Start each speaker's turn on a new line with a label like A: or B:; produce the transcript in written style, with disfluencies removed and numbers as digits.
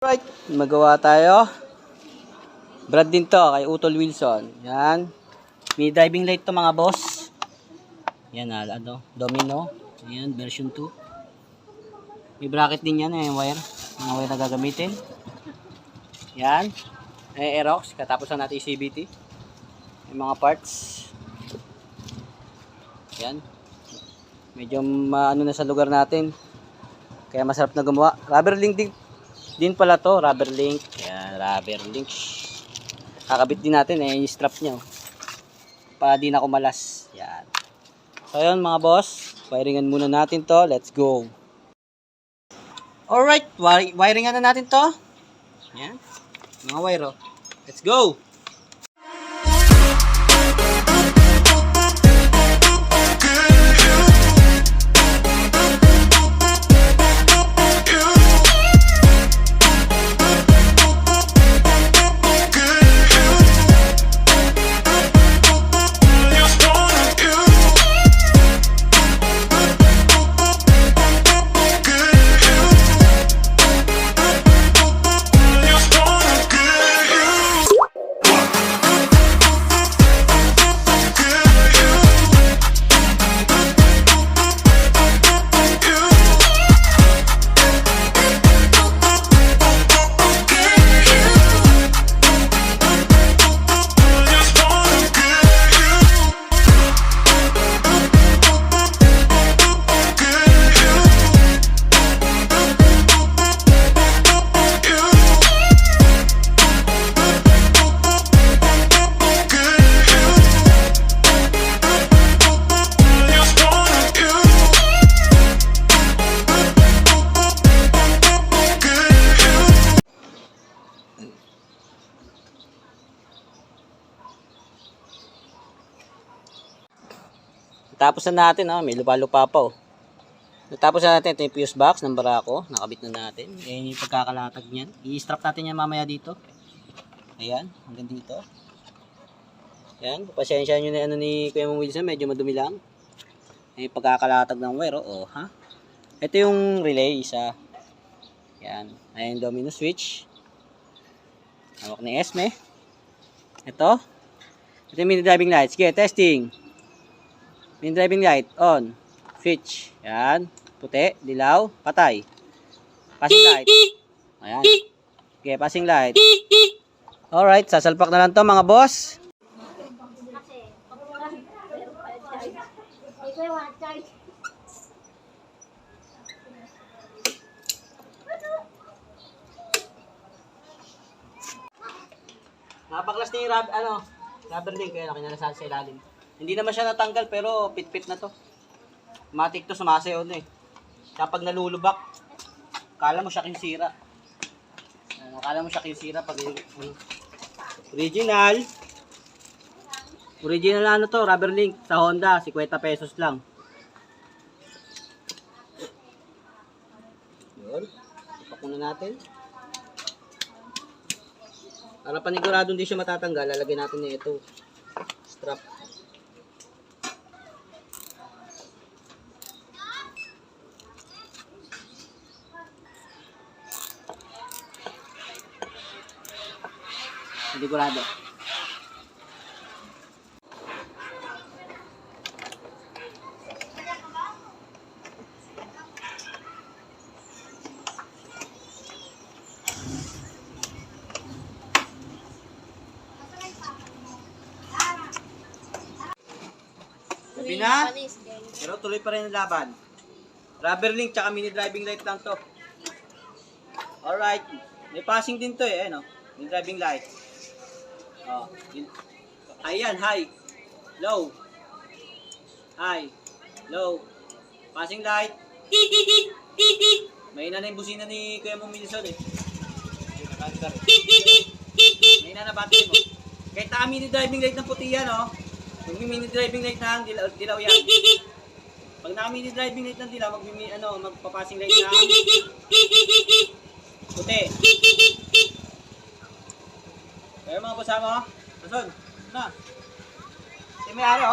A: Right, magawa tayo. Brad din to, kay Utol Wilson. Yan. May driving light to mga boss. Yan, Domino. Yan, version 2. May bracket din yan, wire. Mga wire na gagamitin. Yan. Aerox, katapos na natin yung CVT. May mga parts. Yan. Medyo ano na sa lugar natin. Kaya masarap na gumawa. Rubber link din pala to, rubber link. Yan, rubber link. Kakabit din natin yung strap niya. Para di na kumalas. Yan. So yun mga boss, wiringan muna natin to. Let's go. Alright, wiringan na natin to. Yan. Mga wire. Let's go. Tapos na natin, may lupa-lupa pa. Tapos na natin, ito yung fuse box ng Barako. Nakabit na natin. Ayan yung pagkakalatag niyan. I-strap natin yan mamaya dito. Ayan, hanggang dito. Ayan, pasensya nyo na ni Kuya Wilson, medyo madumi lang. Ayan yung pagkakalatag ng wire, Ito yung relay, isa. Ayan, ayan yung domino switch. Hawak ni Esme. Ito yung mini driving lights. Sige, testing. Main driving light, on. Switch. Yan. Puti, dilaw, patay. Passing light. Ayan. Okay, passing light. Alright, sasalpak na lang to mga boss. Napaklas na yung rubber link. Kaya kinalasan sa ilalim. Hindi naman siya natanggal pero pit-pit na to. Matik to, sumasayaw na Kapag nalulubak, kala mo siya kinsira. Kala mo siya kinsira pag original. Original to, rubber link sa Honda, 50 pesos lang. Yun. Ipak muna natin. Para panigurado hindi siya matatanggal, lalagyan natin na ito. Strap. Sigurado. Sabi na, pero tuloy pa rin ang laban. Rubber link tsaka mini driving light lang to. Alright. May passing din to mini driving light. Ayan, high, low, high, low, passing light. May na yung busina ni Kuya Wilson May na battery mo. Kahit mini driving light ng puti yan Pag mini driving light na dilaw yan. Pag mini driving light ng dilaw, magpapassing light na puti. Kaya mga boss mo, nasun, na. May ari